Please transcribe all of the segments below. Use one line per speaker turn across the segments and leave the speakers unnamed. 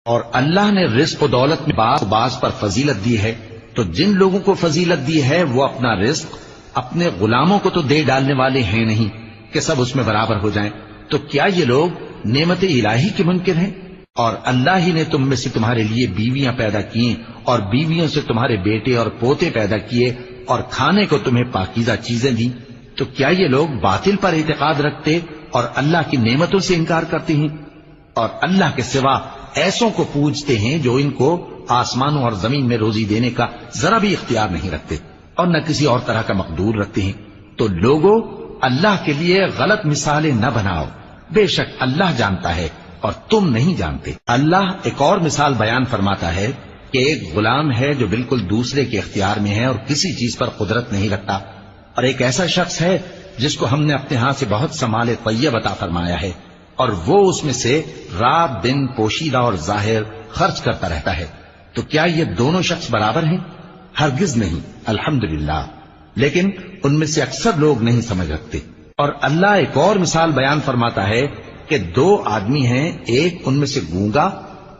اور اللہ نے رزق و دولت میں بعض پر فضیلت دی ہے، تو جن لوگوں کو فضیلت دی ہے وہ اپنا رزق اپنے غلاموں کو تو دے ڈالنے والے ہیں نہیں کہ سب اس میں برابر ہو جائیں، تو کیا یہ لوگ نعمت الہی کے منکر ہیں؟ اور اللہ ہی نے تم میں سے تمہارے لیے بیویاں پیدا کی اور بیویوں سے تمہارے بیٹے اور پوتے پیدا کیے اور کھانے کو تمہیں پاکیزہ چیزیں دی، تو کیا یہ لوگ باطل پر اعتقاد رکھتے اور اللہ کی نعمتوں سے انکار کرتے ہیں؟ اور اللہ کے سوا ایسوں کو پوجتے ہیں جو ان کو آسمانوں اور زمین میں روزی دینے کا ذرا بھی اختیار نہیں رکھتے اور نہ کسی اور طرح کا مقدور رکھتے ہیں۔ تو لوگوں، اللہ کے لیے غلط مثالیں نہ بناؤ، بے شک اللہ جانتا ہے اور تم نہیں جانتے۔ اللہ ایک اور مثال بیان فرماتا ہے کہ ایک غلام ہے جو بالکل دوسرے کے اختیار میں ہے اور کسی چیز پر قدرت نہیں رکھتا، اور ایک ایسا شخص ہے جس کو ہم نے اپنے ہاں سے بہت سا مال طیب عطا فرمایا ہے اور وہ اس میں سے رات دن پوشیدہ اور ظاہر خرچ کرتا رہتا ہے، تو کیا یہ دونوں شخص برابر ہیں؟ ہرگز نہیں، الحمدللہ، لیکن ان میں سے اکثر لوگ نہیں سمجھ رکھتے۔ اور اللہ ایک اور مثال بیان فرماتا ہے کہ دو آدمی ہیں، ایک ان میں سے گونگا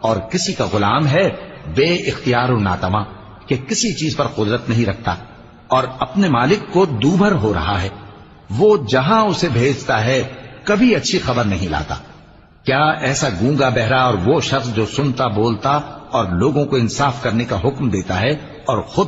اور کسی کا غلام ہے بے اختیار و ناتواں کہ کسی چیز پر قدرت نہیں رکھتا اور اپنے مالک کو دوبھر ہو رہا ہے، وہ جہاں اسے بھیجتا ہے کبھی اچھی خبر نہیں لاتا۔ کیا ایسا گونگا بہرا اور وہ شخص جو سنتا بولتا اور لوگوں کو انصاف کرنے کا حکم دیتا ہے اور خود